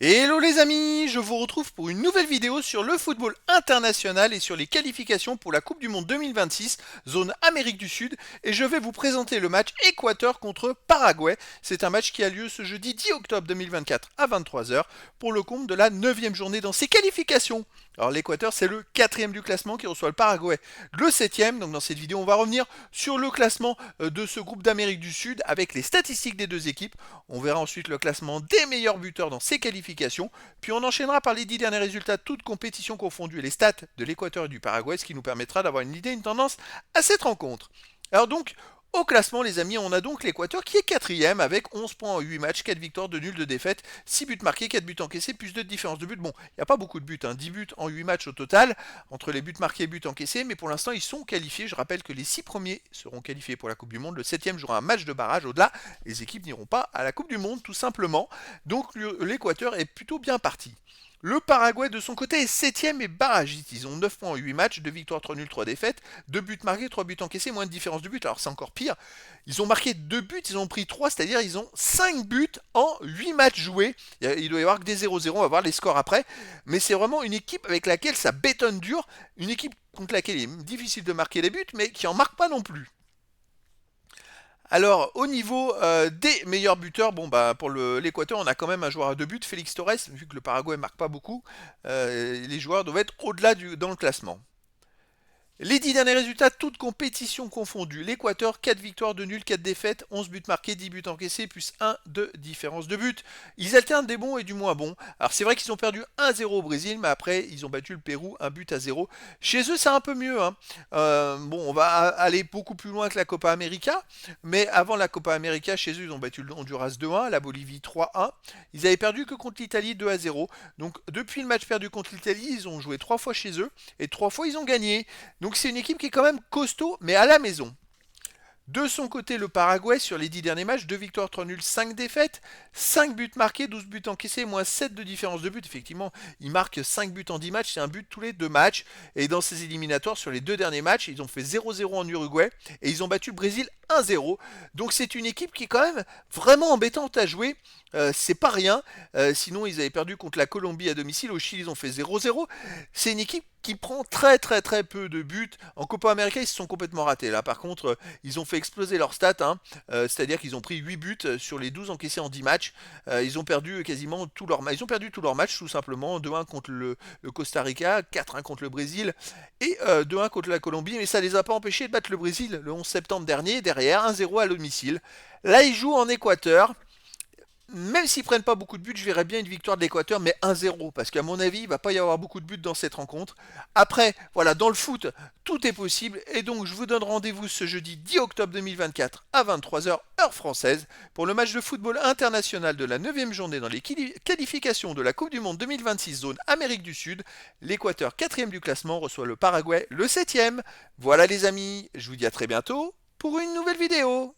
Hello les amis, je vous retrouve pour une nouvelle vidéo sur le football international et sur les qualifications pour la Coupe du Monde 2026, zone Amérique du Sud, et je vais vous présenter le match Équateur contre Paraguay. C'est un match qui a lieu ce jeudi 10 octobre 2024 à 23 heures pour le compte de la 9e journée dans ces qualifications. Alors l'Équateur c'est le 4e du classement qui reçoit le Paraguay le 7e, donc dans cette vidéo on va revenir sur le classement de ce groupe d'Amérique du Sud avec les statistiques des deux équipes. On verra ensuite le classement des meilleurs buteurs dans ces qualifications, puis on enchaînera par les 10 derniers résultats toutes compétitions confondues et les stats de l'Équateur et du Paraguay, ce qui nous permettra d'avoir une idée, une tendance à cette rencontre. Alors donc, au classement, les amis, on a donc l'Équateur qui est 4e avec 11 points en 8 matchs, 4 victoires, 2 nuls, 2 défaites, 6 buts marqués, 4 buts encaissés, plus 2 de différence de but. Bon, il n'y a pas beaucoup de buts, 10 buts en 8 matchs au total, entre les buts marqués et buts encaissés, mais pour l'instant, ils sont qualifiés. Je rappelle que les 6 premiers seront qualifiés pour la Coupe du Monde. Le 7e jouera un match de barrage. Au-delà, les équipes n'iront pas à la Coupe du Monde, tout simplement. Donc l'Équateur est plutôt bien parti. Le Paraguay, de son côté, est 7e et barragiste. Ils ont 9 points en 8 matchs, 2 victoires, 3 nuls, 3 défaites, 2 buts marqués, 3 buts encaissés, moins de différence de but. Alors c'est encore pire. Ils ont marqué 2 buts, ils ont pris 3, c'est-à-dire ils ont 5 buts en 8 matchs joués. Il doit y avoir que des 0-0, on va voir les scores après. Mais c'est vraiment une équipe avec laquelle ça bétonne dur. Une équipe contre laquelle il est difficile de marquer les buts, mais qui en marque pas non plus. Alors, au niveau des meilleurs buteurs, bon bah pour l'Équateur, on a quand même un joueur à 2 buts, Félix Torres, vu que le Paraguay marque pas beaucoup, les joueurs doivent être au-delà dans le classement. Les 10 derniers résultats, toutes compétitions confondues. L'Équateur, 4 victoires, 2 nuls, 4 défaites, 11 buts marqués, 10 buts encaissés, plus 1 de différence de but. Ils alternent des bons et du moins bons. Alors c'est vrai qu'ils ont perdu 1-0 au Brésil, mais après ils ont battu le Pérou 1-0. Chez eux c'est un peu mieux. Bon, on va aller beaucoup plus loin que la Copa América, mais avant la Copa América, chez eux ils ont battu le Honduras 2-1, la Bolivie 3-1. Ils avaient perdu que contre l'Italie 2-0. Donc depuis le match perdu contre l'Italie, ils ont joué 3 fois chez eux et 3 fois ils ont gagné. Donc c'est une équipe qui est quand même costaud, mais à la maison. De son côté, le Paraguay, sur les 10 derniers matchs, 2 victoires, 3 nuls, 5 défaites, 5 buts marqués, 12 buts encaissés, moins 7 de différence de but. Effectivement, ils marquent 5 buts en 10 matchs, c'est un but tous les 2 matchs. Et dans ces éliminatoires, sur les 2 derniers matchs, ils ont fait 0-0 en Uruguay et ils ont battu le Brésil 1-0. Donc c'est une équipe qui est quand même vraiment embêtante à jouer. C'est pas rien. Sinon, ils avaient perdu contre la Colombie à domicile. Au Chili, ils ont fait 0-0. C'est une équipe qui prend très peu de buts. En Copa América, ils se sont complètement ratés. Là, par contre, ils ont fait exploser leurs stats. C'est-à-dire qu'ils ont pris 8 buts sur les 12 encaissés en 10 matchs. Ils ont perdu quasiment tous leurs matchs. Ils ont perdu tous leurs matchs, tout simplement. 2-1 contre le Costa Rica, 4-1 contre le Brésil et 2-1 contre la Colombie. Mais ça ne les a pas empêchés de battre le Brésil le 11 septembre dernier, derrière 1-0 à domicile. Là, ils jouent en Équateur. Même s'ils prennent pas beaucoup de buts, je verrais bien une victoire de l'Équateur, mais 1-0, parce qu'à mon avis, il va pas y avoir beaucoup de buts dans cette rencontre. Après, voilà, dans le foot, tout est possible, et donc je vous donne rendez-vous ce jeudi 10 octobre 2024 à 23 heures heure française, pour le match de football international de la 9e journée dans les qualifications de la Coupe du Monde 2026 zone Amérique du Sud. L'Équateur, 4e du classement, reçoit le Paraguay, le 7e. Voilà les amis, je vous dis à très bientôt pour une nouvelle vidéo.